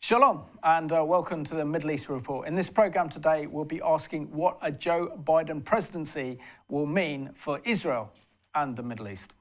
Shalom and welcome to the Middle East Report. In this programme today, we'll be asking what a Joe Biden presidency will mean for Israel and the Middle East.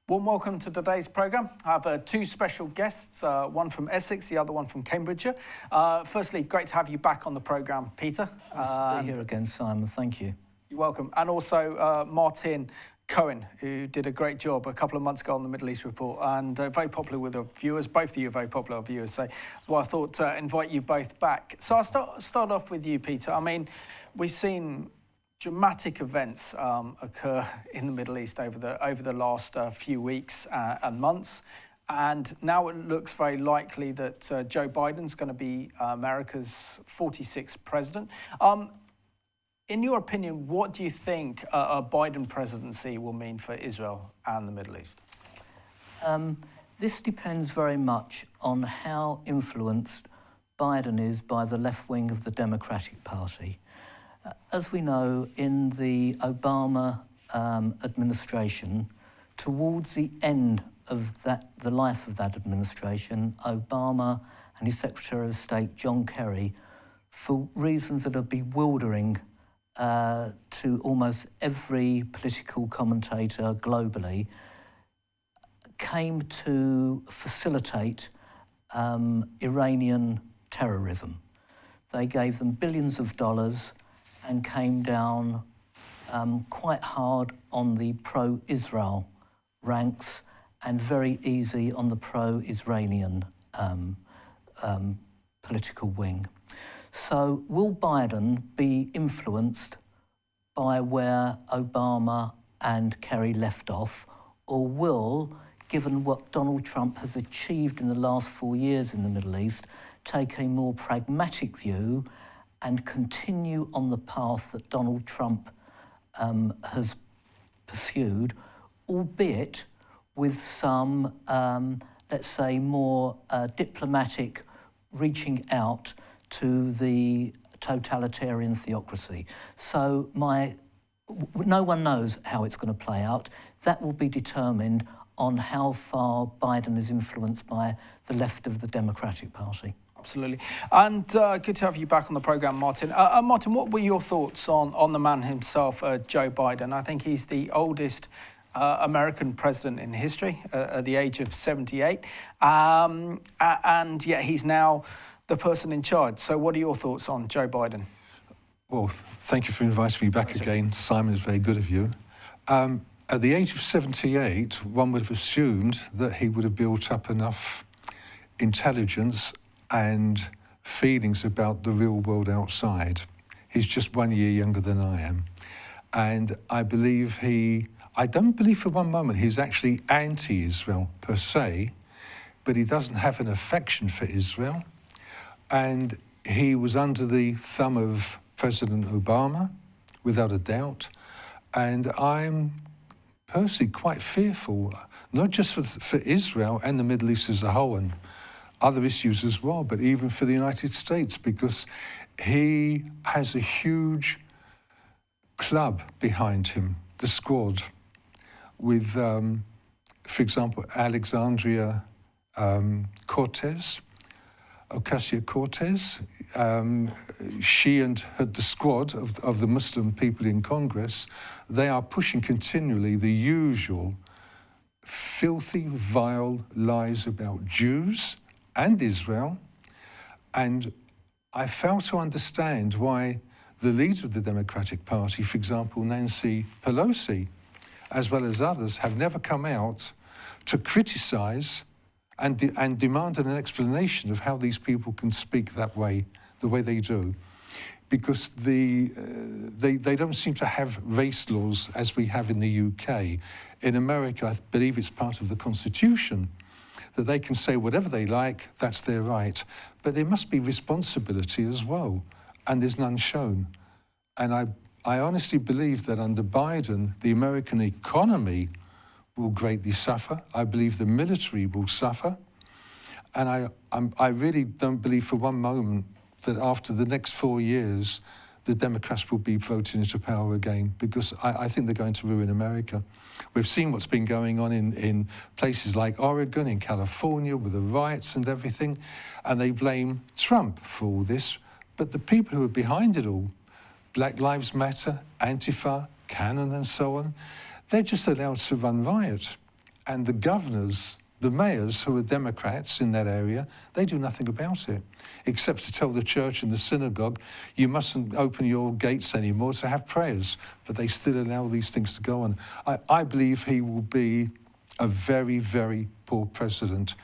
Warm welcome to today's programme. I have two special guests, one from Essex, the other one from Cambridgeshire. Firstly, great to have you back on the programme, Peter. Nice to be here again, Simon. Thank you. You're welcome. And also Martin Cohen, who did a great job a couple of months ago on the Middle East Report and very popular with the viewers. Both of you are very popular viewers, so that's why I thought to invite you both back. So I'll start off with you, Peter. I mean, we've seen dramatic events occur in the Middle East over the last few weeks and months, and now it looks very likely that Joe Biden's going to be America's 46th president. In your opinion, what do you think a Biden presidency will mean for Israel and the Middle East? This depends very much on how influenced Biden is by the left wing of the Democratic Party. As we know, in the Obama administration, towards the end of the life of that administration, Obama and his Secretary of State, John Kerry, for reasons that are bewildering to almost every political commentator globally, came to facilitate Iranian terrorism. They gave them billions of dollars and came down quite hard on the pro-Israel ranks and very easy on the pro-Iranian political wing. So will Biden be influenced by where Obama and Kerry left off, or will, given what Donald Trump has achieved in the last 4 years in the Middle East, take a more pragmatic view and continue on the path that Donald Trump has pursued, albeit with some, let's say, more diplomatic reaching out to the totalitarian theocracy. So no one knows how it's going to play out. That will be determined on how far Biden is influenced by the left of the Democratic Party. Absolutely. And good to have you back on the programme, Martin. Martin, what were your thoughts on the man himself, Joe Biden? I think he's the oldest American president in history at the age of 78. And yet he's now the person in charge. So what are your thoughts on Joe Biden? Well, thank you for inviting me back again. Simon, is very good of you. At the age of 78, one would have assumed that he would have built up enough intelligence and feelings about the real world outside. He's just 1 year younger than I am. And I don't believe for one moment he's actually anti-Israel per se, but he doesn't have an affection for Israel. And he was under the thumb of President Obama, without a doubt. And I'm personally quite fearful, not just for Israel and the Middle East as a whole, and other issues as well, but even for the United States, because he has a huge club behind him, the Squad, with, for example, Alexandria Ocasio-Cortez. She and the Squad of the Muslim people in Congress, they are pushing continually the usual filthy, vile lies about Jews and Israel, and I fail to understand why the leader of the Democratic Party, for example, Nancy Pelosi, as well as others, have never come out to criticise and demand an explanation of how these people can speak that way, the way they do. because they don't seem to have race laws as we have in the UK. In America, I believe it's part of the Constitution that they can say whatever they like, that's their right. But there must be responsibility as well, and there's none shown. And I honestly believe that under Biden, the American economy will greatly suffer. I believe the military will suffer. And I really don't believe for one moment that after the next 4 years, the Democrats will be voting into power again, because I think they're going to ruin America. We've seen what's been going on in places like Oregon, in California, with the riots and everything, and they blame Trump for all this. But the people who are behind it all, Black Lives Matter, Antifa, Cannon and so on, they're just allowed to run riot. And the governors, the mayors who are Democrats in that area, they do nothing about it, except to tell the church and the synagogue, you mustn't open your gates anymore to have prayers. But they still allow these things to go on. I believe he will be a very, very poor president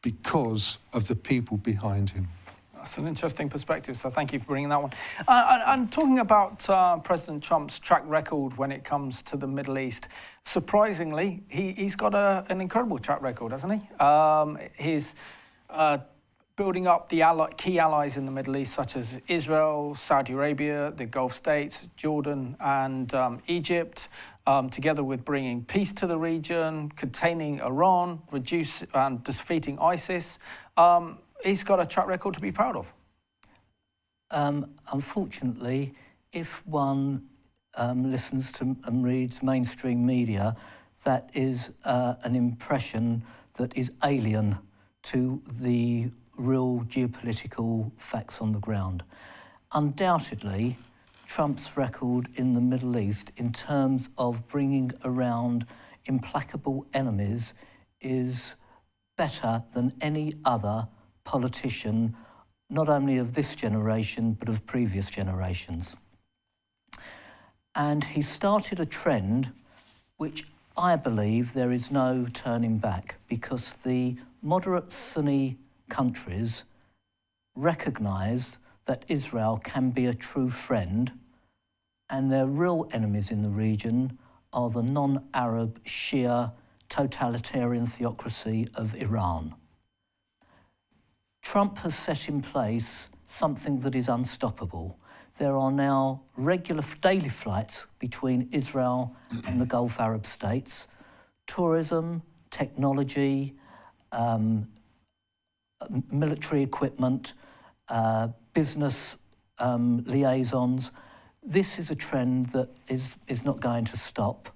because of the people behind him. That's an interesting perspective, so thank you for bringing that one. And talking about President Trump's track record when it comes to the Middle East, surprisingly, he's got an incredible track record, hasn't he? He's building up the key allies in the Middle East, such as Israel, Saudi Arabia, the Gulf states, Jordan and Egypt, together with bringing peace to the region, containing Iran, and defeating ISIS. He's got a track record to be proud of. Unfortunately, if one listens to and reads mainstream media, that is an impression that is alien to the real geopolitical facts on the ground. Undoubtedly, Trump's record in the Middle East in terms of bringing around implacable enemies is better than any other politician, not only of this generation, but of previous generations. And he started a trend which I believe there is no turning back, because the moderate Sunni countries recognise that Israel can be a true friend, and their real enemies in the region are the non-Arab Shia totalitarian theocracy of Iran. Trump has set in place something that is unstoppable. There are now regular daily flights between Israel and the Gulf Arab states. Tourism, technology, military equipment, business liaisons. This is a trend that is not going to stop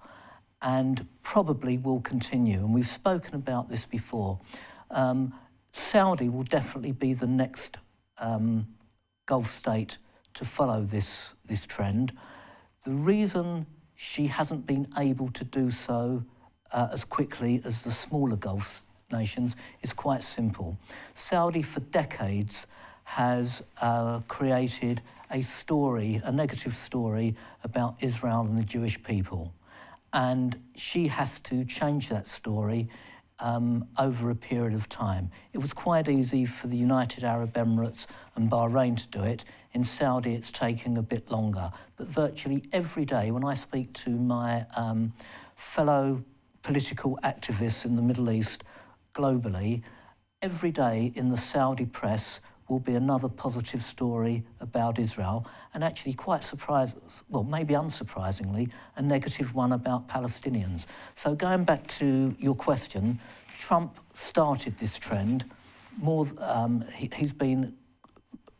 and probably will continue. And we've spoken about this before. Saudi will definitely be the next Gulf state to follow this trend. The reason she hasn't been able to do so as quickly as the smaller Gulf nations is quite simple. Saudi, for decades, has created a negative story about Israel and the Jewish people. And she has to change that story over a period of time. It was quite easy for the United Arab Emirates and Bahrain to do it. In Saudi, it's taking a bit longer. But virtually every day, when I speak to my fellow political activists in the Middle East globally, every day in the Saudi press will be another positive story about Israel, and actually quite maybe unsurprisingly, a negative one about Palestinians. So going back to your question, Trump started this trend. He's been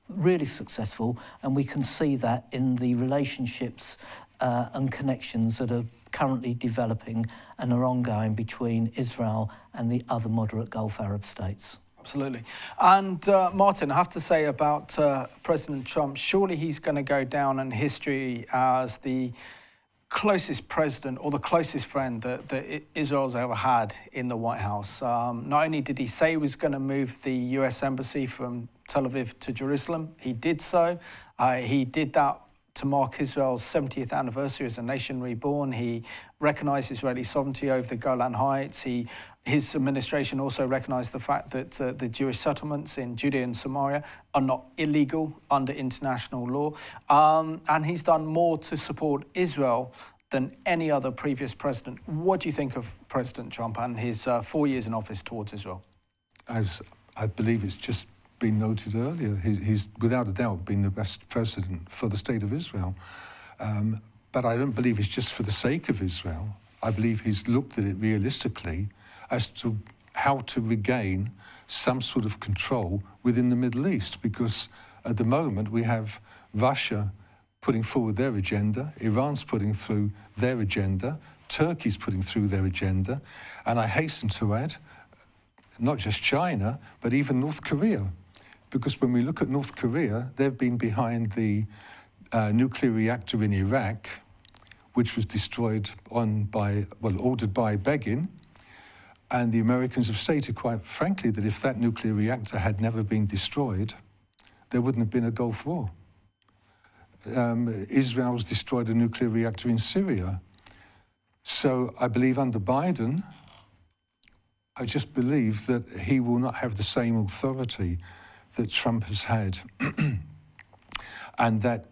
really successful, and we can see that in the relationships and connections that are currently developing and are ongoing between Israel and the other moderate Gulf Arab states. Absolutely. And Martin, I have to say about President Trump, surely he's going to go down in history as the closest president or the closest friend that Israel's ever had in the White House. Not only did he say he was going to move the US embassy from Tel Aviv to Jerusalem, he did so. He did that to mark Israel's 70th anniversary as a nation reborn. He recognised Israeli sovereignty over the Golan Heights. His administration also recognised the fact that the Jewish settlements in Judea and Samaria are not illegal under international law. And he's done more to support Israel than any other previous president. What do you think of President Trump and his 4 years in office towards Israel? As I believe it's just been noted earlier, he's without a doubt been the best president for the state of Israel. But I don't believe it's just for the sake of Israel. I believe he's looked at it realistically as to how to regain some sort of control within the Middle East, because at the moment we have Russia putting forward their agenda, Iran's putting through their agenda, Turkey's putting through their agenda, and I hasten to add, not just China, but even North Korea. Because when we look at North Korea, they've been behind the nuclear reactor in Iraq, which was destroyed ordered by Begin. And the Americans have stated quite frankly that if that nuclear reactor had never been destroyed, there wouldn't have been a Gulf War. Israel's destroyed a nuclear reactor in Syria. So I believe under Biden, I just believe that he will not have the same authority that Trump has had. And that,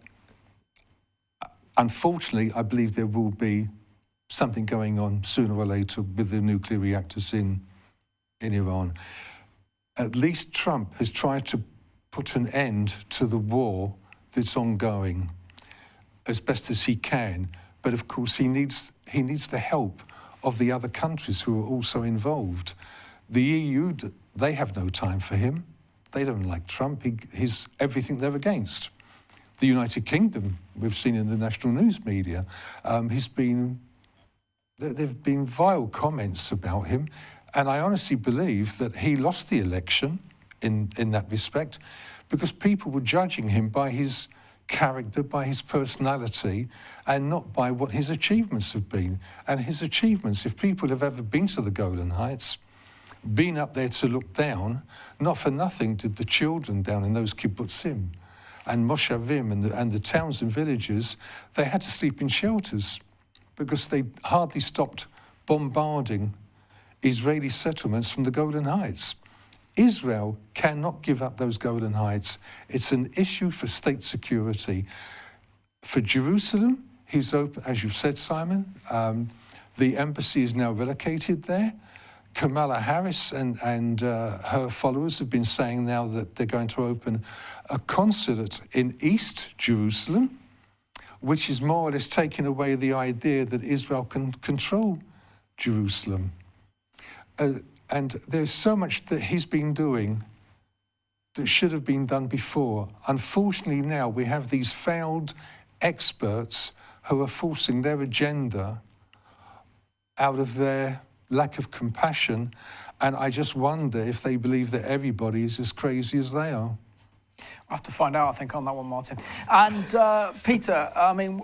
unfortunately, I believe there will be something going on sooner or later with the nuclear reactors in Iran. At least Trump has tried to put an end to the war that's ongoing as best as he can. But of course, he needs the help of the other countries who are also involved. The EU, they have no time for him. They don't like Trump. He's everything they're against. The United Kingdom, we've seen in the national news media, there have been vile comments about him. And I honestly believe that he lost the election in that respect because people were judging him by his character, by his personality, and not by what his achievements have been. And his achievements, if people have ever been to the Golan Heights, been up there to look down, not for nothing did the children down in those kibbutzim and moshavim and the towns and villages, they had to sleep in shelters because they hardly stopped bombarding Israeli settlements from the Golan Heights. Israel cannot give up those Golan Heights. It's an issue for state security. For Jerusalem, he's open, as you've said, Simon, the embassy is now relocated there. Kamala Harris and her followers have been saying now that they're going to open a consulate in East Jerusalem, which is more or less taking away the idea that Israel can control Jerusalem. And there's so much that he's been doing that should have been done before. Unfortunately, now we have these failed experts who are forcing their agenda out of their lack of compassion, and I just wonder if they believe that everybody is as crazy as they are. We'll have to find out, I think, on that one, Martin. And Peter, I mean,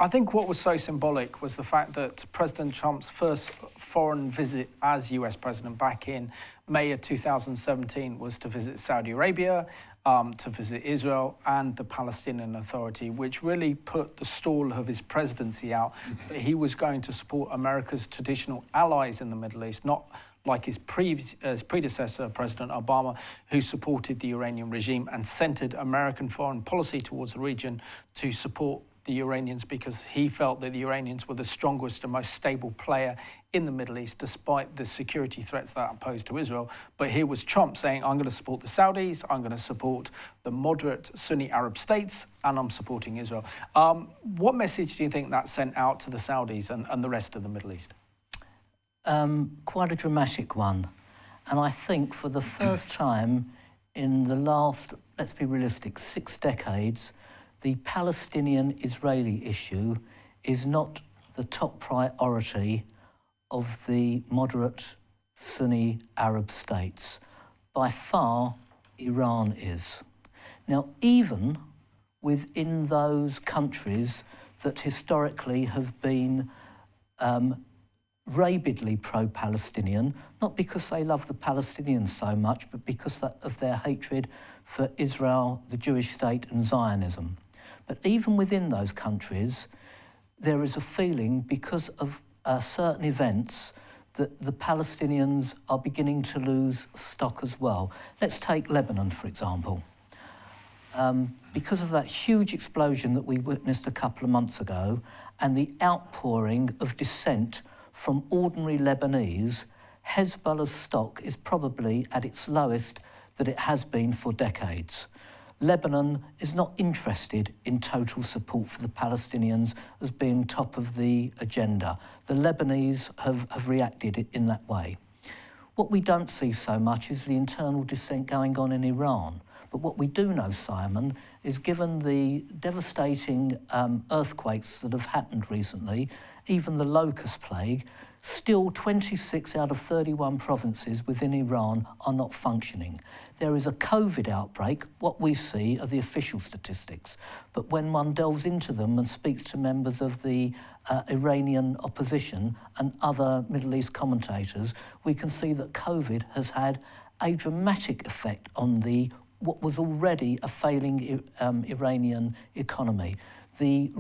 I think what was so symbolic was the fact that President Trump's first foreign visit as US president back in May of 2017 was to visit Saudi Arabia, to visit Israel and the Palestinian Authority, which really put the stall of his presidency out. That he was going to support America's traditional allies in the Middle East, not like his predecessor, President Obama, who supported the Iranian regime and centered American foreign policy towards the region to support the Iranians because he felt that the Iranians were the strongest and most stable player in the Middle East, despite the security threats that are posed to Israel. But here was Trump saying, I'm going to support the Saudis, I'm going to support the moderate Sunni Arab states, and I'm supporting Israel. What message do you think that sent out to the Saudis and the rest of the Middle East? Quite a dramatic one. And I think for the first time in the last, let's be realistic, 6 decades, the Palestinian-Israeli issue is not the top priority of the moderate Sunni Arab states. By far, Iran is. Now, even within those countries that historically have been rabidly pro-Palestinian, not because they love the Palestinians so much, but because of their hatred for Israel, the Jewish state, and Zionism. But even within those countries, there is a feeling, because of certain events, that the Palestinians are beginning to lose stock as well. Let's take Lebanon, for example. Because of that huge explosion that we witnessed a couple of months ago and the outpouring of dissent from ordinary Lebanese, Hezbollah's stock is probably at its lowest that it has been for decades. Lebanon is not interested in total support for the Palestinians as being top of the agenda. The Lebanese have reacted in that way. What we don't see so much is the internal dissent going on in Iran. But what we do know, Simon, is given the devastating earthquakes that have happened recently, even the locust plague, still 26 out of 31 provinces within Iran are not functioning. There is a COVID outbreak. What we see are the official statistics. But when one delves into them and speaks to members of the Iranian opposition and other Middle East commentators, we can see that COVID has had a dramatic effect on what was already a failing Iranian economy. The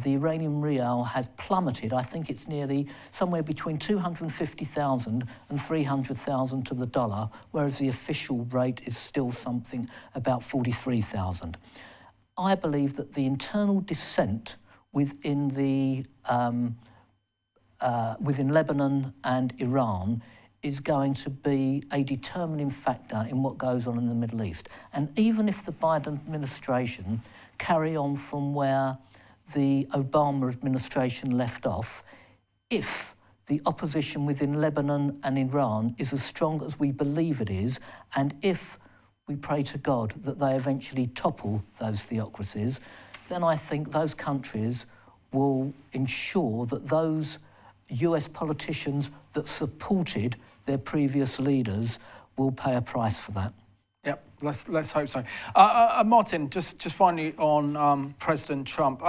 Iranian rial has plummeted. I think it's nearly somewhere between 250,000 and 300,000 to the dollar, whereas the official rate is still something about 43,000. I believe that the internal dissent within Lebanon and Iran is going to be a determining factor in what goes on in the Middle East. And even if the Biden administration carry on from where the Obama administration left off, if the opposition within Lebanon and Iran is as strong as we believe it is, and if we pray to God that they eventually topple those theocracies, then I think those countries will ensure that those US politicians that supported their previous leaders will pay a price for that. Yep, let's hope so. Martin, just finally on President Trump.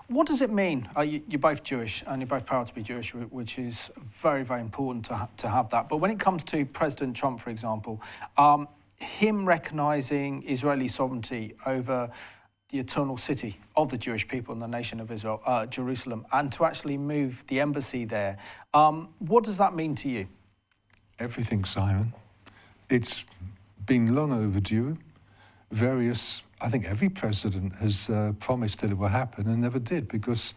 What does it mean? You're both Jewish and you're both proud to be Jewish, which is very, very important to have that. But when it comes to President Trump, for example, him recognising Israeli sovereignty over the eternal city of the Jewish people and the nation of Israel, Jerusalem, and to actually move the embassy there, what does that mean to you? Everything, Simon. It's been long overdue. I think every president has promised that it will happen and never did, because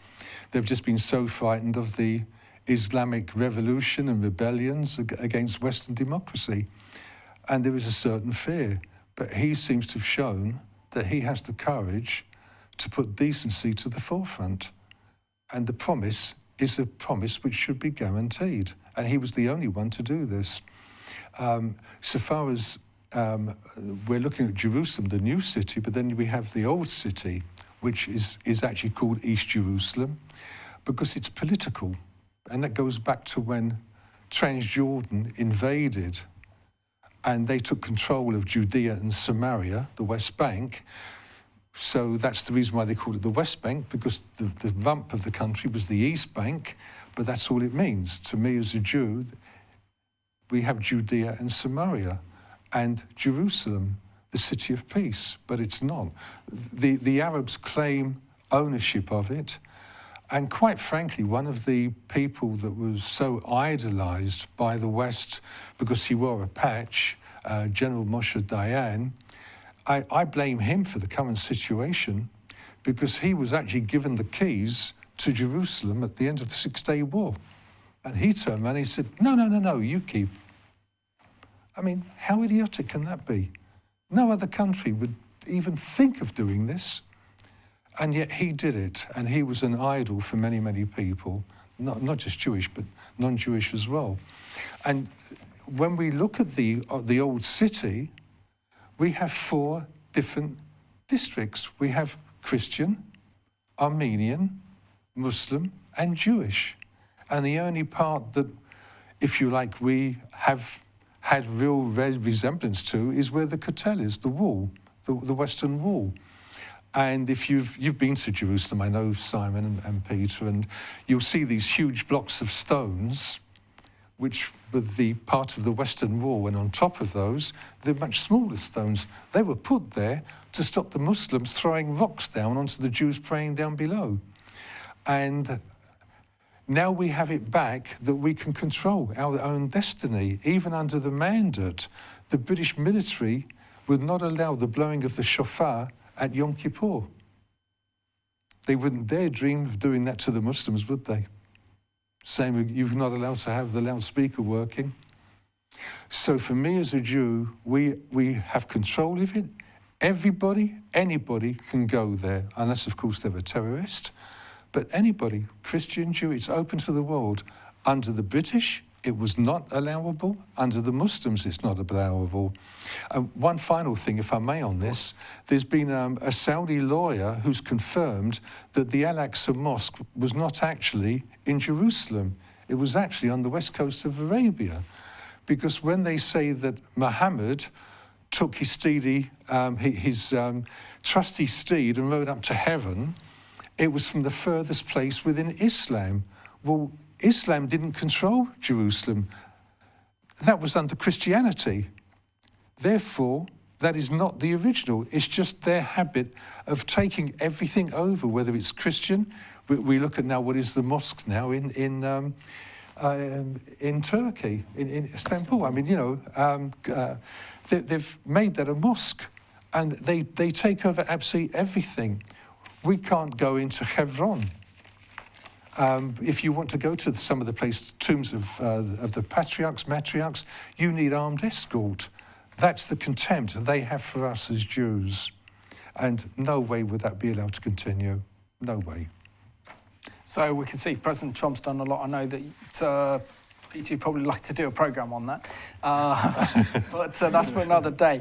they've just been so frightened of the Islamic revolution and rebellions against Western democracy. And there is a certain fear. But he seems to have shown that he has the courage to put decency to the forefront. And the promise is a promise which should be guaranteed. And he was the only one to do this. So far as we're looking at Jerusalem, the new city, but then we have the old city, which is actually called East Jerusalem, because it's political. And that goes back to when Transjordan invaded and they took control of Judea and Samaria, the West Bank. So that's the reason why they call it the West Bank, because the rump of the country was the East Bank, but that's all it means. To me as a Jew, we have Judea and Samaria and Jerusalem, the city of peace, but it's not. The Arabs claim ownership of it, and quite frankly, one of the people that was so idolized by the West because he wore a patch, General Moshe Dayan, I blame him for the current situation, because he was actually given the keys to Jerusalem at the end of the Six-Day War. And he turned around and he said, no, you keep. I mean, how idiotic can that be? No other country would even think of doing this. And yet he did it. And he was an idol for many, many people, not just Jewish, but non-Jewish as well. And when we look at the old city, we have 4 different districts. We have Christian, Armenian, Muslim, and Jewish. And the only part that, if you like, we have had real resemblance to is where the Kotel is, the wall, the Western Wall. And if you've been to Jerusalem, I know, Simon and Peter, and you'll see these huge blocks of stones which were the part of the Western Wall, and on top of those, the much smaller stones. They were put there to stop the Muslims throwing rocks down onto the Jews praying down below. And now we have it back that we can control our own destiny. Even under the Mandate, the British military would not allow the blowing of the shofar at Yom Kippur. They wouldn't dare dream of doing that to the Muslims, would they? Saying you're not allowed to have the loudspeaker working. So for me as a Jew, we have control of it. Everybody, anybody can go there, unless of course they're a terrorist. But anybody, Christian, Jew, it's open to the world. Under the British, it was not allowable. Under the Muslims, it's not allowable. One final thing, if I may, on this. There's been a Saudi lawyer who's confirmed that the Al-Aqsa Mosque was not actually in Jerusalem. It was actually on the west coast of Arabia. Because when they say that Muhammad took his trusty steed and rode up to heaven, it was from the furthest place within Islam. Well, Islam didn't control Jerusalem. That was under Christianity. Therefore, that is not the original. It's just their habit of taking everything over, whether it's Christian. We look at now what is the mosque now in Turkey, in Istanbul. I mean, you know, they've made that a mosque, and they take over absolutely everything. We can't go into Hebron. If you want to go to some of the tombs of the patriarchs, matriarchs, you need armed escort. That's the contempt they have for us as Jews. And no way would that be allowed to continue. No way. So we can see President Trump's done a lot. I know that Peter would probably like to do a programme on that, but that's for another day.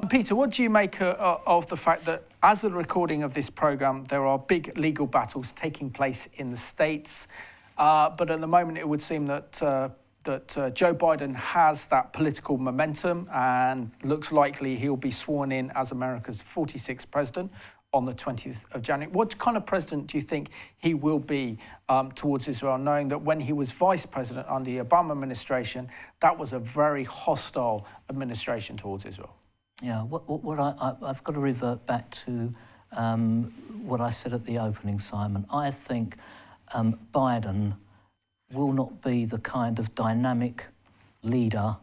Peter, what do you make of the fact that as of the recording of this programme, there are big legal battles taking place in the States, but at the moment it would seem that Joe Biden has that political momentum and looks likely he'll be sworn in as America's 46th president on the 20th of January. What kind of president do you think he will be towards Israel, knowing that when he was vice president under the Obama administration, that was a very hostile administration towards Israel? Yeah, I've got to revert back to what I said at the opening, Simon. I think Biden will not be the kind of dynamic leader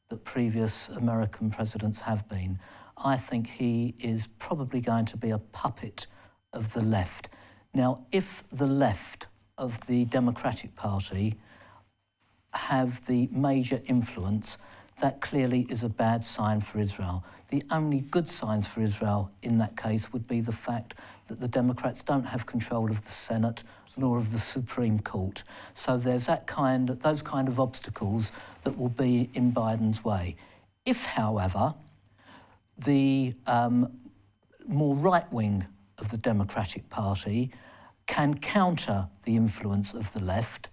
that previous American presidents have been. I think he is probably going to be a puppet of the left. Now, if the left of the Democratic Party have the major influence, that clearly is a bad sign for Israel. The only good signs for Israel in that case would be the fact that the Democrats don't have control of the Senate nor of the Supreme Court. So there's those kind of obstacles that will be in Biden's way. If, however, the more right wing of the Democratic Party can counter the influence of the left,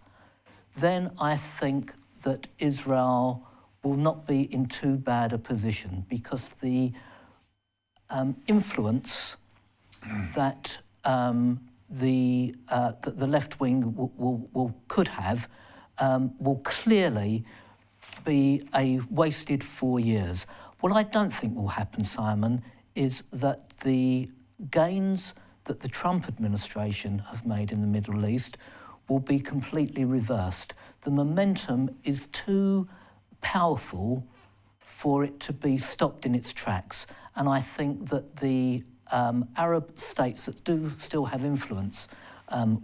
then I think that Israel will not be in too bad a position, because the influence that the left wing could have will clearly be a wasted 4 years. What I don't think will happen, Simon, is that the gains that the Trump administration have made in the Middle East will be completely reversed. The momentum is too powerful for it to be stopped in its tracks. And I think that the Arab states that do still have influence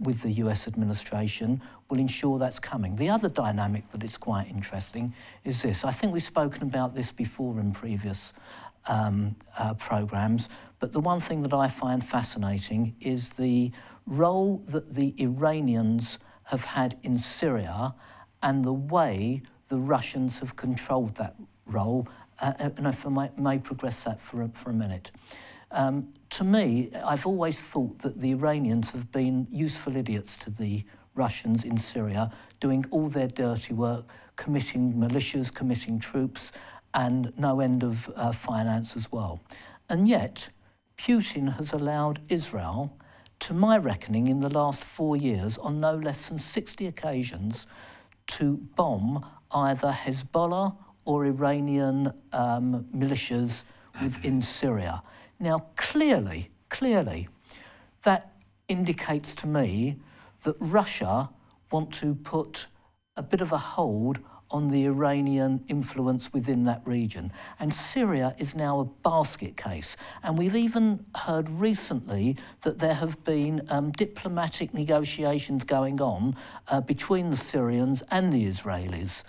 with the US administration will ensure that's coming. The other dynamic that is quite interesting is this. I think we've spoken about this before in previous programmes, but the one thing that I find fascinating is the role that the Iranians have had in Syria and the way the Russians have controlled that role. And if I may progress that for a minute. To me, I've always thought that the Iranians have been useful idiots to the Russians in Syria, doing all their dirty work, committing militias, committing troops, and no end of finance as well. And yet, Putin has allowed Israel, to my reckoning, in the last 4 years, on no less than 60 occasions, to bomb either Hezbollah or Iranian militias within Syria. Now, clearly, that indicates to me that Russia want to put a bit of a hold on the Iranian influence within that region. And Syria is now a basket case. And we've even heard recently that there have been diplomatic negotiations going on between the Syrians and the Israelis.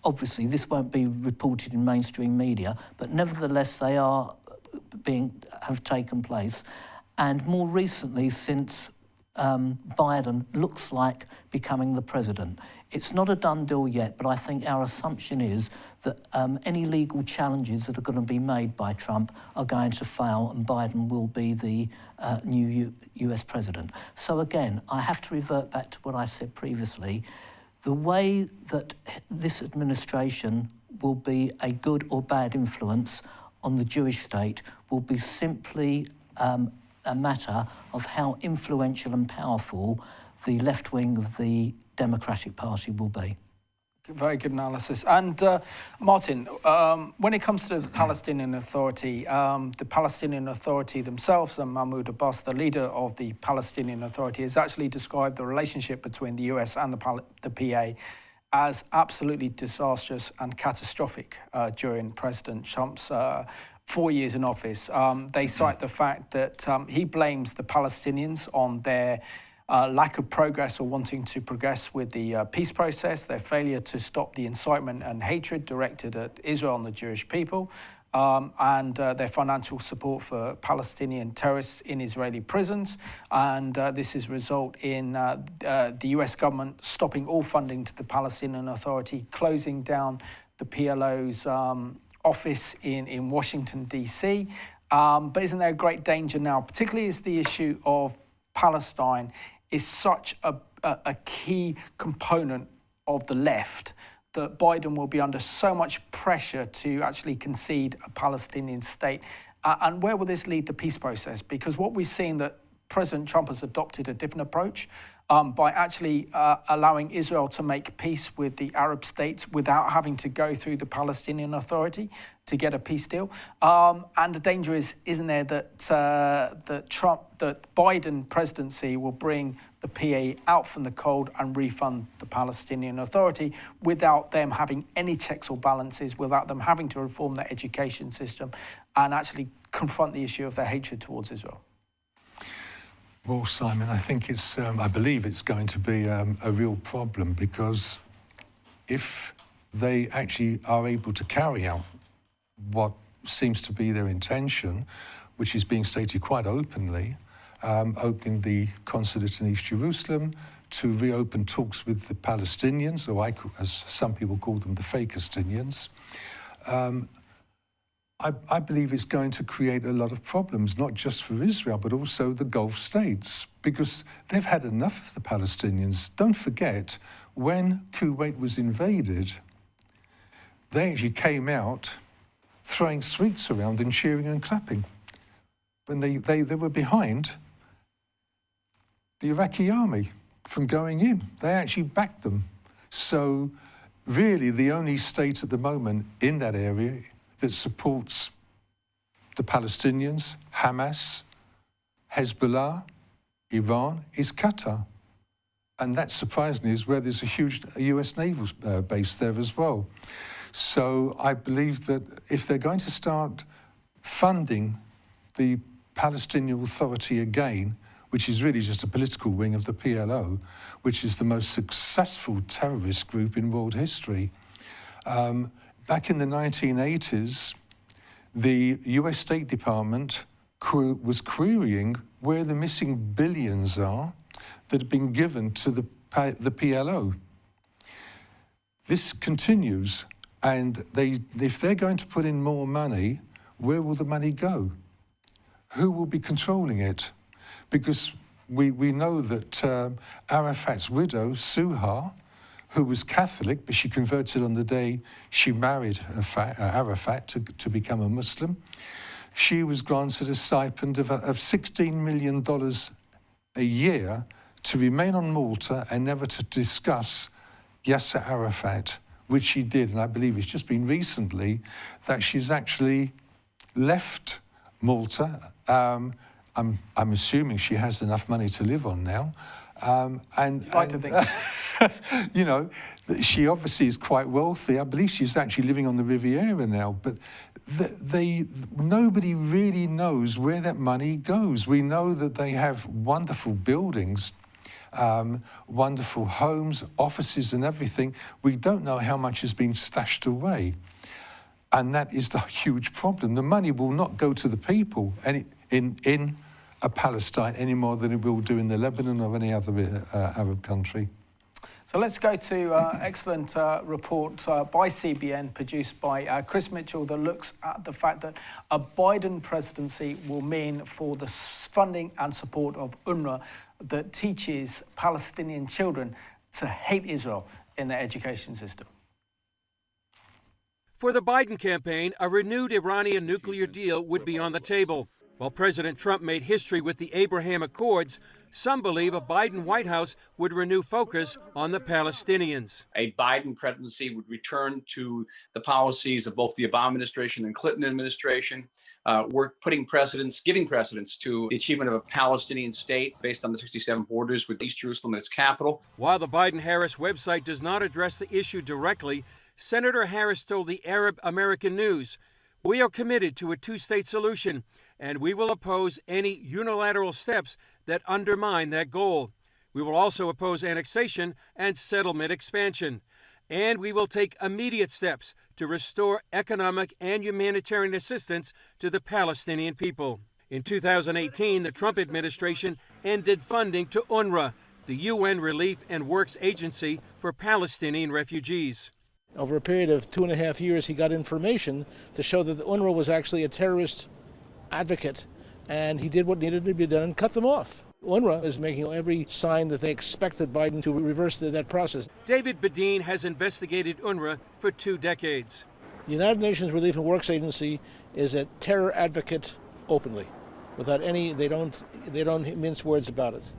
Obviously, this won't be reported in mainstream media, but nevertheless, they have taken place. And more recently, since Biden looks like becoming the president. It's not a done deal yet, but I think our assumption is that any legal challenges that are going to be made by Trump are going to fail and Biden will be the new US president. So again, I have to revert back to what I said previously. The way that this administration will be a good or bad influence on the Jewish state will be simply a matter of how influential and powerful the left wing of the Democratic Party will be. Very good analysis. And Martin, when it comes to the Palestinian Authority themselves, and Mahmoud Abbas, the leader of the Palestinian Authority, has actually described the relationship between the US and the PA as absolutely disastrous and catastrophic during President Trump's 4 years in office. They cite the fact that he blames the Palestinians on their lack of progress or wanting to progress with the peace process, their failure to stop the incitement and hatred directed at Israel and the Jewish people, and their financial support for Palestinian terrorists in Israeli prisons. And this has resulted in the US government stopping all funding to the Palestinian Authority, closing down the PLO's office in Washington, D.C. But isn't there a great danger now, particularly as the issue of Palestine is such a key component of the left, that Biden will be under so much pressure to actually concede a Palestinian state? And where will this lead the peace process? Because what we've seen that President Trump has adopted a different approach by actually allowing Israel to make peace with the Arab states without having to go through the Palestinian Authority to get a peace deal. And the danger isn't there, that that Biden presidency will bring the PA out from the cold and refund the Palestinian Authority without them having any checks or balances, without them having to reform their education system and actually confront the issue of their hatred towards Israel? Well, Simon, I think I believe it's going to be a real problem, because if they actually are able to carry out what seems to be their intention, which is being stated quite openly, opening the consulate in East Jerusalem, to reopen talks with the Palestinians, or as some people call them, the Fakestinians, I believe it's going to create a lot of problems, not just for Israel, but also the Gulf states, because they've had enough of the Palestinians. Don't forget, when Kuwait was invaded, they actually came out throwing sweets around and cheering and clapping. When they were behind the Iraqi army from going in. They actually backed them. So really the only state at the moment in that area that supports the Palestinians, Hamas, Hezbollah, Iran, is Qatar. And that, surprisingly, is where there's a huge US naval base there as well. So I believe that if they're going to start funding the Palestinian Authority again, which is really just a political wing of the PLO, which is the most successful terrorist group in world history. Back in the 1980s, the US State Department was querying where the missing billions are that have been given to the PLO. This continues, and if they're going to put in more money, where will the money go? Who will be controlling it? Because we know that Arafat's widow, Suha, who was Catholic, but she converted on the day she married Arafat to become a Muslim, she was granted a stipend of $16 million a year to remain on Malta and never to discuss Yasser Arafat, which she did, and I believe it's just been recently that she's actually left Malta. I'm assuming she has enough money to live on now. I'd like to think so. You know, she obviously is quite wealthy. I believe she's actually living on the Riviera now, but nobody really knows where that money goes. We know that they have wonderful buildings, wonderful homes, offices and everything. We don't know how much has been stashed away. And that is the huge problem. The money will not go to the people in Palestine any more than it will do in the Lebanon or any other Arab country. So let's go to an excellent report by CBN, produced by Chris Mitchell, that looks at the fact that a Biden presidency will mean for the funding and support of UNRWA that teaches Palestinian children to hate Israel in their education system. For the Biden campaign, a renewed Iranian nuclear deal would be on the table. While President Trump made history with the Abraham Accords, some believe a Biden White House would renew focus on the Palestinians. A Biden presidency would return to the policies of both the Obama administration and Clinton administration. We're giving precedence to the achievement of a Palestinian state based on the 67 borders with East Jerusalem and its capital. While the Biden-Harris website does not address the issue directly, Senator Harris told the Arab American News, "We are committed to a two-state solution, and we will oppose any unilateral steps that undermine that goal. We will also oppose annexation and settlement expansion. And we will take immediate steps to restore economic and humanitarian assistance to the Palestinian people." In 2018, the Trump administration ended funding to UNRWA, the UN Relief and Works Agency for Palestinian refugees. Over a period of 2.5 years, he got information to show that the UNRWA was actually a terrorist advocate, and he did what needed to be done and cut them off. UNRWA is making every sign that they expected Biden to reverse that process. David Badin has investigated UNRWA for 2 decades. The United Nations Relief and Works Agency is a terror advocate openly, without any. They don't mince words about it.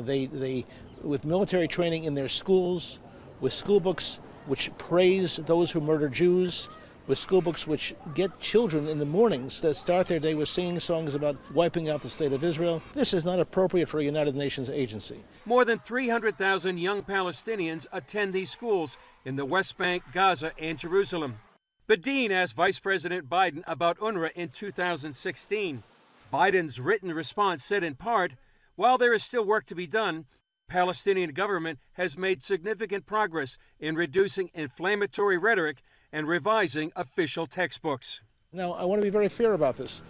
They with military training in their schools, with school books which praise those who murder Jews, with school books which get children in the mornings that start their day with singing songs about wiping out the state of Israel. This is not appropriate for a United Nations agency. More than 300,000 young Palestinians attend these schools in the West Bank, Gaza, and Jerusalem. Badin asked Vice President Biden about UNRWA in 2016. Biden's written response said in part, "While there is still work to be done, Palestinian government has made significant progress in reducing inflammatory rhetoric and revising official textbooks." Now, I want to be very fair about this.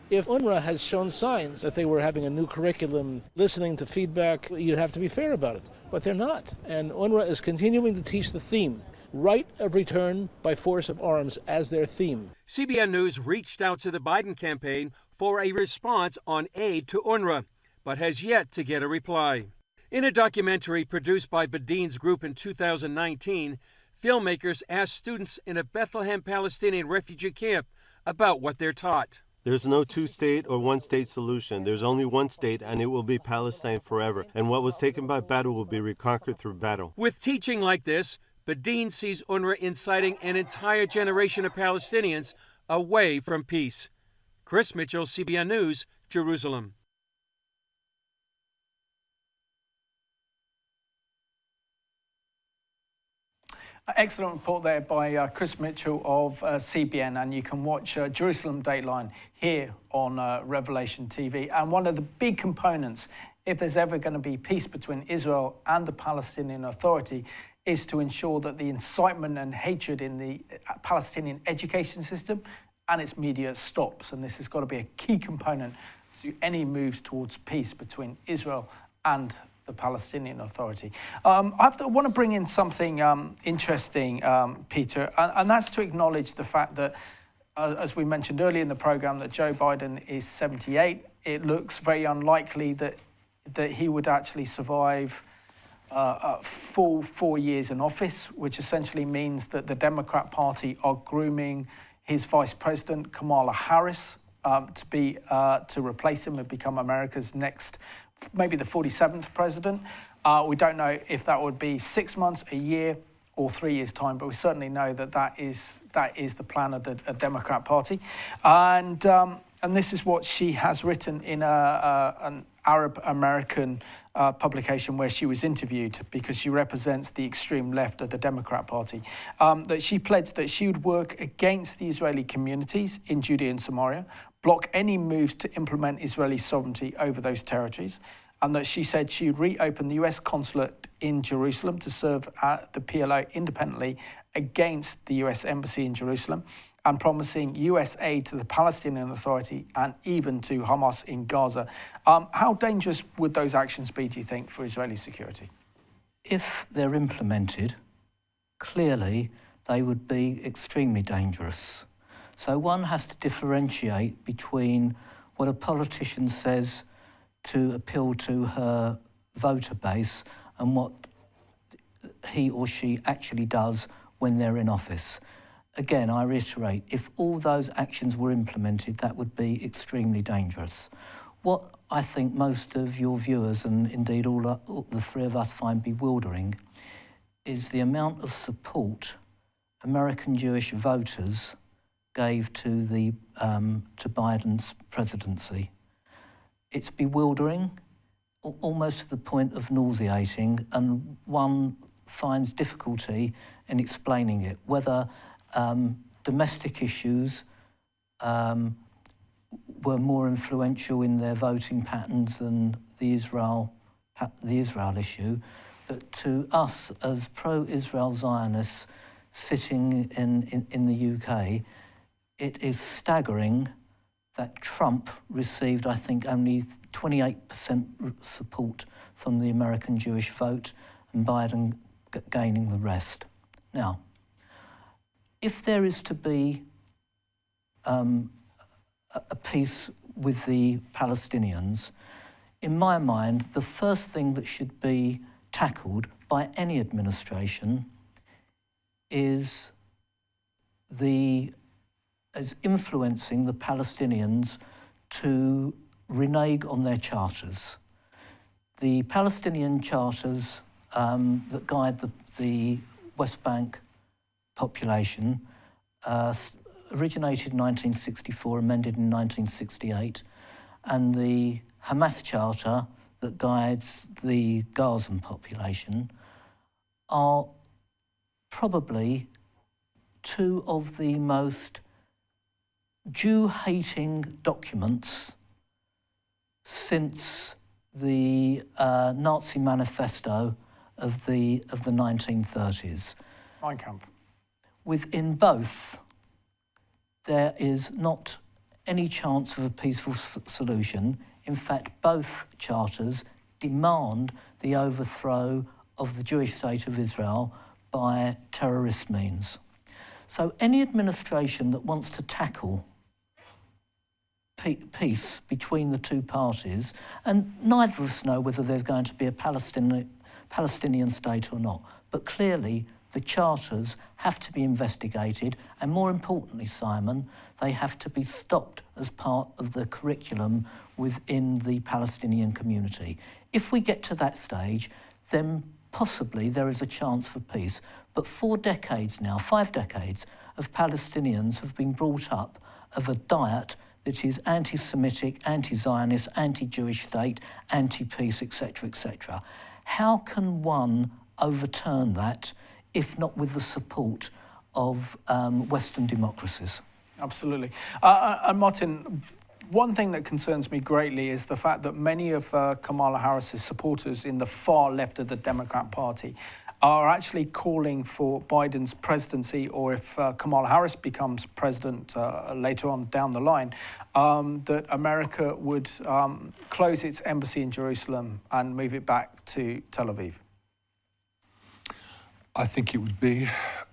If UNRWA had shown signs that they were having a new curriculum, listening to feedback, you'd have to be fair about it. But they're not. And UNRWA is continuing to teach the theme, right of return by force of arms, as their theme. CBN News reached out to the Biden campaign for a response on aid to UNRWA, but has yet to get a reply. In a documentary produced by Badin's group in 2019, filmmakers asked students in a Bethlehem Palestinian refugee camp about what they're taught. There's no two-state or one-state solution. There's only one state, and it will be Palestine forever. And what was taken by battle will be reconquered through battle. With teaching like this, Badin sees UNRWA inciting an entire generation of Palestinians away from peace. Chris Mitchell, CBN News, Jerusalem. Excellent report there by Chris Mitchell of CBN, and you can watch Jerusalem Dateline here on Revelation TV. And one of the big components, if there's ever going to be peace between Israel and the Palestinian Authority, is to ensure that the incitement and hatred in the Palestinian education system and its media stops. And this has got to be a key component to any moves towards peace between Israel and the Palestinian Authority. I want to bring in something interesting, Peter, and that's to acknowledge the fact that, as we mentioned earlier in the program, that Joe Biden is 78. It looks very unlikely that he would actually survive a full 4 years in office, which essentially means that the Democrat Party are grooming his Vice President, Kamala Harris, to replace him and become America's next, maybe the 47th president. We don't know if that would be 6 months, a year, or 3 years' time, but we certainly know that that is the plan of the Democrat Party, and this is what she has written in an Arab American publication where she was interviewed, because she represents the extreme left of the Democrat Party, that she pledged that she would work against the Israeli communities in Judea and Samaria, block any moves to implement Israeli sovereignty over those territories, and that she said she would reopen the US consulate in Jerusalem to serve the PLO independently against the US embassy in Jerusalem, and promising US aid to the Palestinian Authority and even to Hamas in Gaza. How dangerous would those actions be, do you think, for Israeli security? If they're implemented, clearly they would be extremely dangerous. So one has to differentiate between what a politician says to appeal to her voter base and what he or she actually does when they're in office. Again, I reiterate, if all those actions were implemented, that would be extremely dangerous. What I think most of your viewers, and indeed all the three of us, find bewildering is the amount of support American Jewish voters gave to Biden's presidency. It's bewildering, almost to the point of nauseating, and one finds difficulty in explaining it, whether domestic issues were more influential in their voting patterns than the Israel issue. But to us, as pro-Israel Zionists sitting in the UK, it is staggering that Trump received, I think, only 28% support from the American Jewish vote, and Biden gaining the rest. Now, if there is to be a peace with the Palestinians, in my mind, the first thing that should be tackled by any administration is influencing the Palestinians to renege on their charters. The Palestinian charters that guide the West Bank population originated in 1964, amended in 1968, and the Hamas Charter that guides the Gazan population are probably two of the most Jew-hating documents since the Nazi manifesto of the 1930s. Mein Kampf. Within both, there is not any chance of a peaceful solution. In fact, both charters demand the overthrow of the Jewish state of Israel by terrorist means. So any administration that wants to tackle peace between the two parties, and neither of us know whether there's going to be a Palestinian state or not, but clearly the charters have to be investigated, and more importantly, Simon, they have to be stopped as part of the curriculum within the Palestinian community. If we get to that stage, then possibly there is a chance for peace. But 4 decades now, 5 decades, of Palestinians have been brought up of a diet that is anti-Semitic, anti-Zionist, anti-Jewish state, anti-peace, etc., etc. How can one overturn that if not with the support of Western democracies? Absolutely. And Martin, one thing that concerns me greatly is the fact that many of Kamala Harris's supporters in the far left of the Democrat Party are actually calling for Biden's presidency, or if Kamala Harris becomes president later on down the line, that America would close its embassy in Jerusalem and move it back to Tel Aviv. I think it would be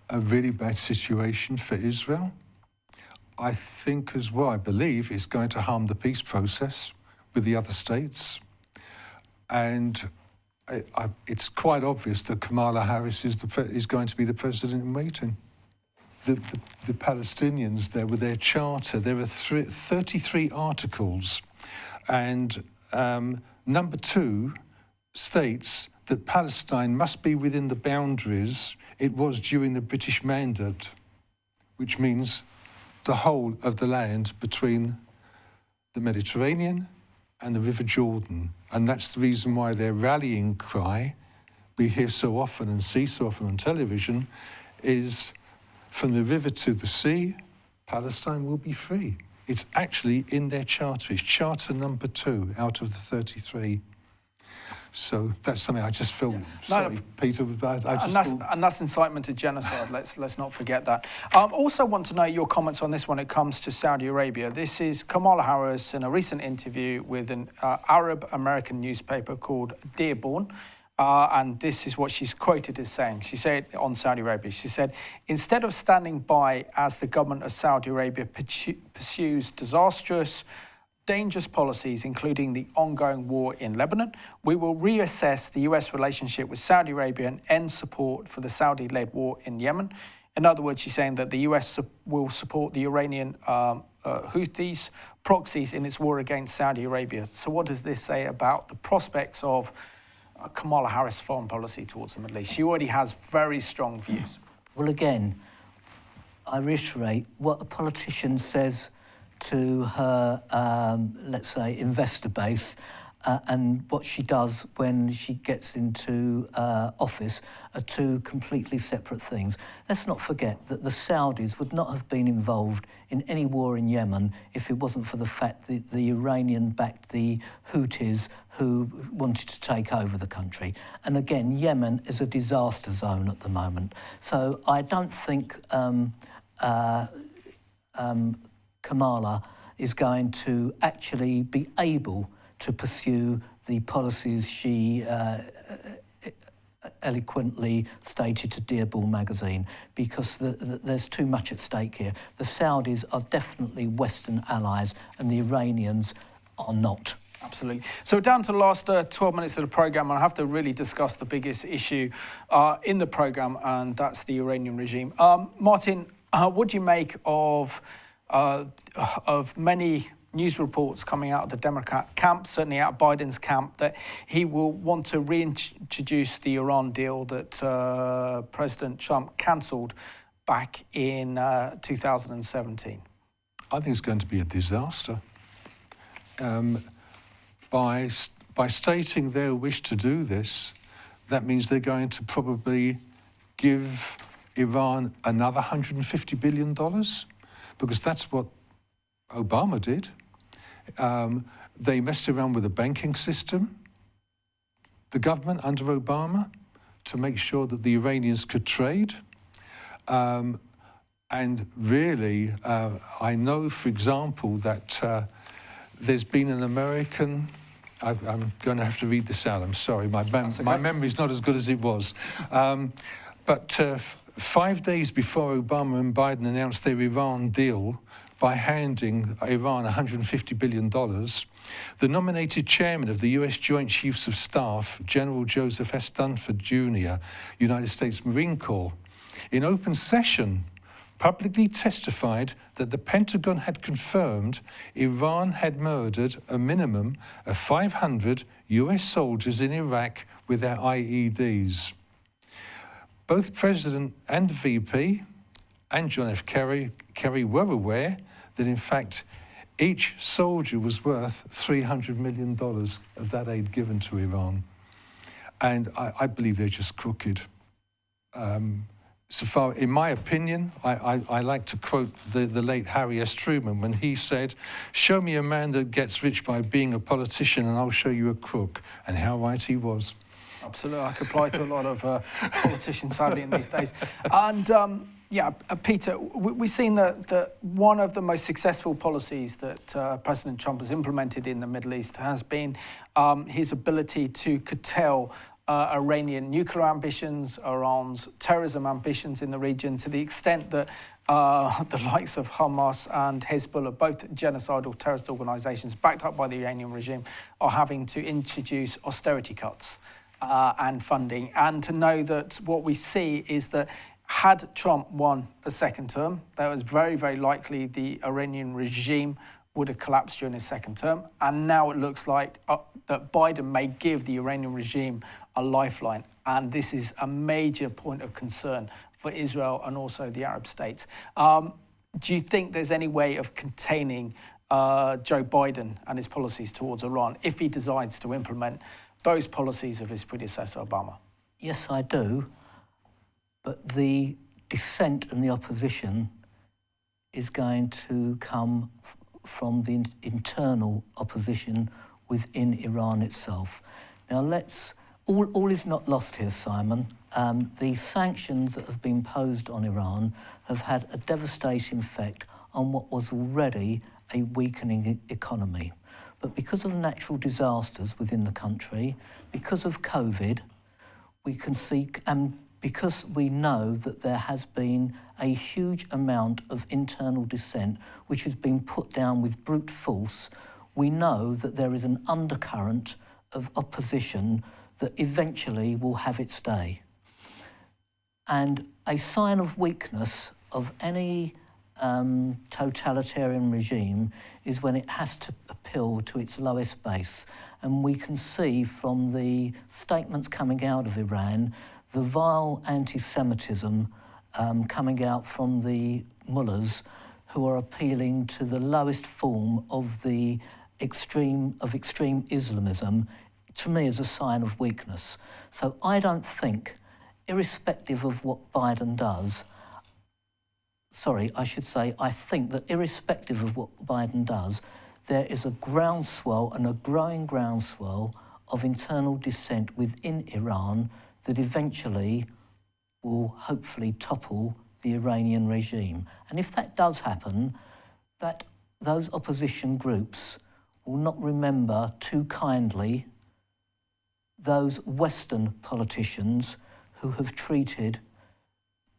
a really bad situation for Israel. I think as well, I believe it's going to harm the peace process with the other states. And it's quite obvious that Kamala Harris is going to be the president in waiting. The Palestinians there with their charter, there are 33 articles, and number 2 states that Palestine must be within the boundaries it was during the British Mandate, which means the whole of the land between the Mediterranean and the River Jordan. And that's the reason why their rallying cry, we hear so often and see so often on television, is from the river to the sea, Palestine will be free. It's actually in their charter. It's charter number 2 out of the 33. So that's something I just feel sorry, Peter, but I just and that's incitement to genocide. Let's not forget that. Also want to know your comments on this when it comes to Saudi Arabia. This is Kamala Harris in a recent interview with an Arab American newspaper called Dearborn. And this is what she's quoted as saying. She said on Saudi Arabia, she said, instead of standing by as the government of Saudi Arabia pursues disastrous, dangerous policies, including the ongoing war in Lebanon, we will reassess the US relationship with Saudi Arabia and end support for the Saudi-led war in Yemen. In other words, she's saying that the US will support the Iranian Houthis proxies in its war against Saudi Arabia. So what does this say about the prospects of Kamala Harris' foreign policy towards the Middle East? She already has very strong views. Well, again, I reiterate what a politician says to her, let's say, investor base and what she does when she gets into office are two completely separate things. Let's not forget that the Saudis would not have been involved in any war in Yemen if it wasn't for the fact that the Iranian-backed the Houthis who wanted to take over the country. And again, Yemen is a disaster zone at the moment. So I don't think Kamala is going to actually be able to pursue the policies she eloquently stated to Dearborn magazine, because there's too much at stake here. The Saudis are definitely Western allies and the Iranians are not. Absolutely. So down to the last 12 minutes of the programme, and I have to really discuss the biggest issue in the programme, and that's the Iranian regime. Martin, what do you make of many news reports coming out of the Democrat camp, certainly out of Biden's camp, that he will want to reintroduce the Iran deal that President Trump cancelled back in 2017? I think it's going to be a disaster. By stating their wish to do this, that means they're going to probably give Iran another $150 billion, because that's what Obama did. They messed around with the banking system, the government under Obama, to make sure that the Iranians could trade. And really, I know, for example, that there's been an American, I'm going to have to read this out, I'm sorry, my memory's not as good as it was. But 5 days before Obama and Biden announced their Iran deal, by handing Iran $150 billion, the nominated chairman of the US Joint Chiefs of Staff, General Joseph S. Dunford Jr., United States Marine Corps, in open session, publicly testified that the Pentagon had confirmed Iran had murdered a minimum of 500 US soldiers in Iraq with their IEDs. Both President and VP and John F. Kerry were aware that, in fact, each soldier was worth $300 million of that aid given to Iran. And I believe they're just crooked. So far, in my opinion, I like to quote the late Harry S. Truman when he said, "Show me a man that gets rich by being a politician and I'll show you a crook." And how right he was. Absolutely, I could apply to a lot of politicians, sadly, in these days. And Peter, we've seen that one of the most successful policies that President Trump has implemented in the Middle East has been his ability to curtail Iranian nuclear ambitions, Iran's terrorism ambitions in the region, to the extent that the likes of Hamas and Hezbollah, both genocidal terrorist organisations backed up by the Iranian regime, are having to introduce austerity cuts and funding. And to know that what we see is that had Trump won a second term, that was very, very likely the Iranian regime would have collapsed during his second term. And now it looks like that Biden may give the Iranian regime a lifeline. And this is a major point of concern for Israel and also the Arab states. Do you think there's any way of containing Joe Biden and his policies towards Iran if he decides to implement those policies of his predecessor, Obama? Yes, I do. But the dissent and the opposition is going to come from the internal opposition within Iran itself. Now, all is not lost here, Simon. The sanctions that have been imposed on Iran have had a devastating effect on what was already a weakening economy. But because of natural disasters within the country, because of COVID, we can see, and because we know that there has been a huge amount of internal dissent which has been put down with brute force, we know that there is an undercurrent of opposition that eventually will have its day. And a sign of weakness of any totalitarian regime is when it has to appeal to its lowest base. And we can see from the statements coming out of Iran, the vile anti-Semitism coming out from the mullahs who are appealing to the lowest form of the extreme Islamism, to me is a sign of weakness. So I don't think, irrespective of what Biden does, I think that irrespective of what Biden does, there is a groundswell and a growing groundswell of internal dissent within Iran that eventually will hopefully topple the Iranian regime. And if that does happen, that those opposition groups will not remember too kindly those Western politicians who have treated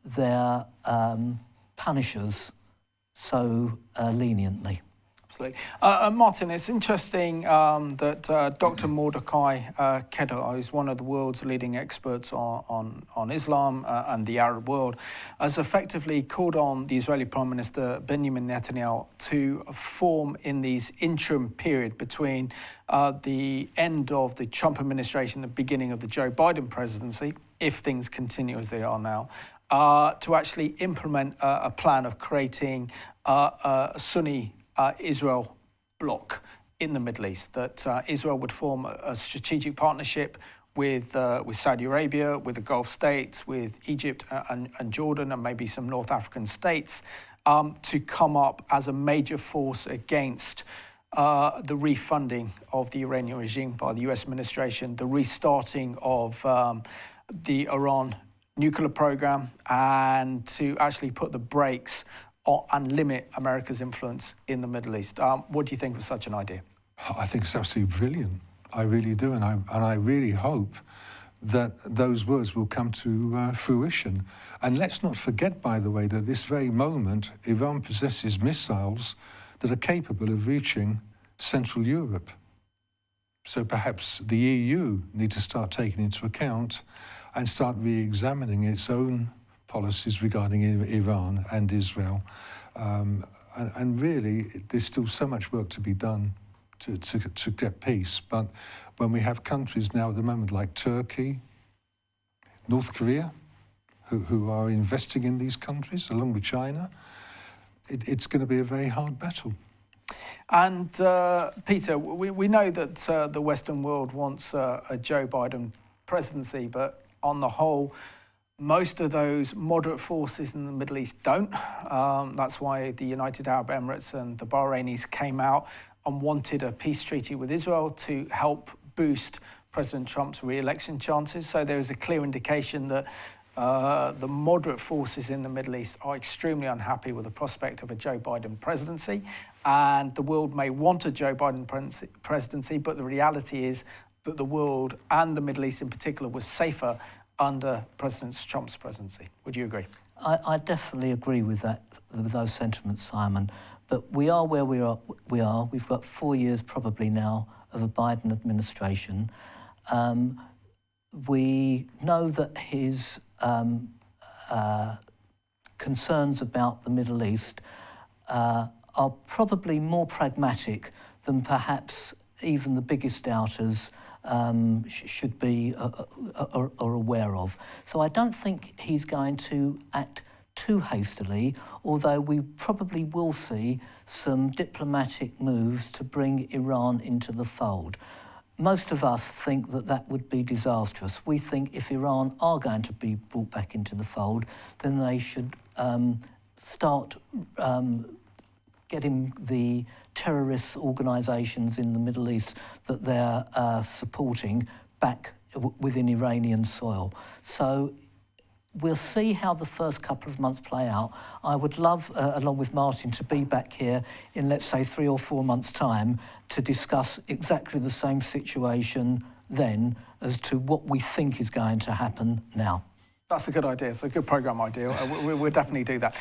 their punishers so leniently. Absolutely. Martin, it's interesting that Dr. Mordecai Kedar, who's one of the world's leading experts on Islam and the Arab world, has effectively called on the Israeli Prime Minister Benjamin Netanyahu to form in this interim period between the end of the Trump administration and the beginning of the Joe Biden presidency, if things continue as they are now, to actually implement a plan of creating a Sunni Israel bloc in the Middle East, that Israel would form a strategic partnership with Saudi Arabia, with the Gulf states, with Egypt and Jordan, and maybe some North African states, to come up as a major force against the refunding of the Iranian regime by the US administration, the restarting of the Iran nuclear program, and to actually put the brakes and limit America's influence in the Middle East. What do you think of such an idea? I think it's absolutely brilliant. I really do, and I really hope that those words will come to fruition. And let's not forget, by the way, that at this very moment, Iran possesses missiles that are capable of reaching Central Europe. So perhaps the EU need to start taking into account and start re-examining its own policies regarding Iran and Israel. And really, there's still so much work to be done to get peace. But when we have countries now at the moment like Turkey, North Korea, who are investing in these countries along with China, it's going to be a very hard battle. And Peter, we know that the Western world wants a Joe Biden presidency, but on the whole, most of those moderate forces in the Middle East don't. That's why the United Arab Emirates and the Bahrainis came out and wanted a peace treaty with Israel to help boost President Trump's re-election chances. So there is a clear indication that the moderate forces in the Middle East are extremely unhappy with the prospect of a Joe Biden presidency. And the world may want a Joe Biden presidency, but the reality is that the world, and the Middle East in particular, was safer under President Trump's presidency. Would you agree? I definitely agree with that, with those sentiments, Simon. But we are where we are. We've got 4 years probably now of a Biden administration. We know that his concerns about the Middle East are are probably more pragmatic than perhaps even the biggest doubters should be are aware of. So I don't think he's going to act too hastily, although we probably will see some diplomatic moves to bring Iran into the fold. Most of us think that that would be disastrous. We think if Iran are going to be brought back into the fold, then they should start getting the terrorist organisations in the Middle East that they're supporting back within Iranian soil. So we'll see how the first couple of months play out. I would love, along with Martin, to be back here in, let's say, 3 or 4 months' time to discuss exactly the same situation then as to what we think is going to happen now. That's a good idea. It's a good programme idea. We'll definitely do that.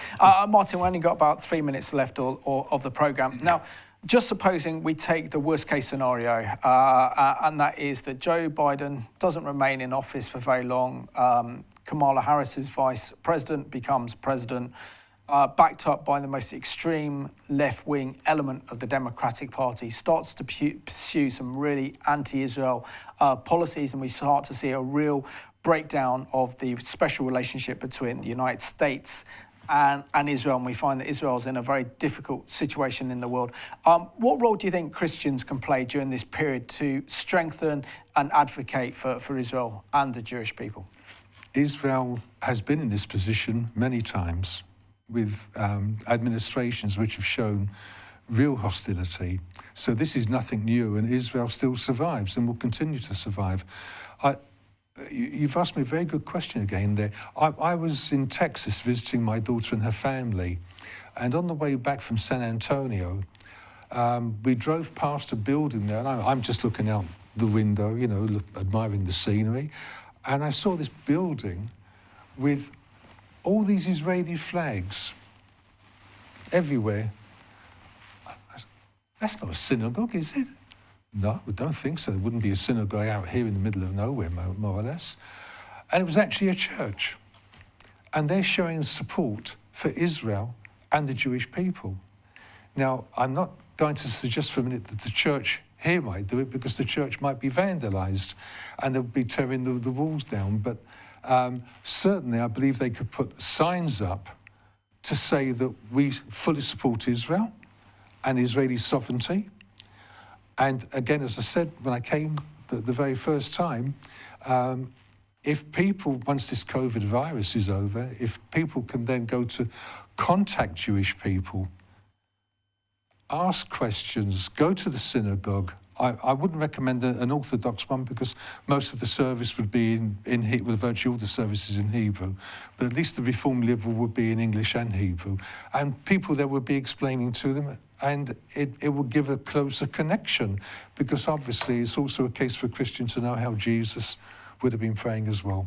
Martin, we only got about 3 minutes left of the programme. Now, just supposing we take the worst case scenario, and that is that Joe Biden doesn't remain in office for very long. Kamala Harris's vice president becomes president, backed up by the most extreme left-wing element of the Democratic Party, starts to pursue some really anti-Israel policies, and we start to see a real breakdown of the special relationship between the United States and Israel, and we find that Israel's in a very difficult situation in the world. What role do you think Christians can play during this period to strengthen and advocate for Israel and the Jewish people? Israel has been in this position many times with administrations which have shown real hostility. So this is nothing new, and Israel still survives and will continue to survive. You've asked me a very good question again there. I was in Texas visiting my daughter and her family, and on the way back from San Antonio, we drove past a building there, and I'm just looking out the window, you know, admiring the scenery, and I saw this building with all these Israeli flags everywhere. That's not a synagogue, is it? No, we don't think so. There wouldn't be a synagogue out here in the middle of nowhere, more or less. And it was actually a church. And they're showing support for Israel and the Jewish people. Now, I'm not going to suggest for a minute that the church here might do it, because the church might be vandalised and they'll be tearing the walls down. But certainly I believe they could put signs up to say that we fully support Israel and Israeli sovereignty. And again, as I said, when I came the very first time, if people, once this COVID virus is over, if people can then go to contact Jewish people, ask questions, go to the synagogue. I wouldn't recommend an Orthodox one, because most of the service would be in Hebrew, virtually all the services in Hebrew, but at least the Reformed Liberal would be in English and Hebrew. And people there would be explaining to them, and it would give a closer connection, because obviously it's also a case for a Christian to know how Jesus would have been praying as well.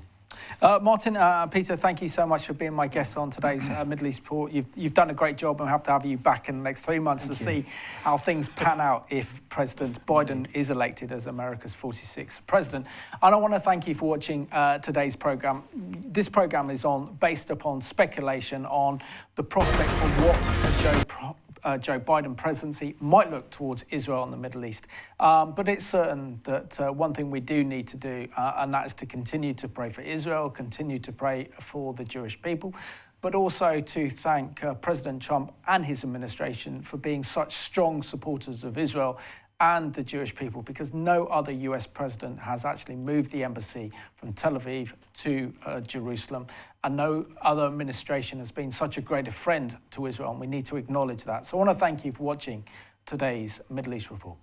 Martin, Peter, thank you so much for being my guest on today's Middle East Report. You've done a great job, and we'll have to have you back in the next 3 months to see how things pan out if President Biden is elected as America's 46th president. And I want to thank you for watching today's programme. This programme is based upon speculation on the prospect of what Joe Biden presidency might look towards Israel and the Middle East. But it's certain that one thing we do need to do, and that is to continue to pray for Israel, continue to pray for the Jewish people, but also to thank President Trump and his administration for being such strong supporters of Israel and the Jewish people, because no other US president has actually moved the embassy from Tel Aviv to Jerusalem, and no other administration has been such a great friend to Israel, and we need to acknowledge that. So I want to thank you for watching today's Middle East Report.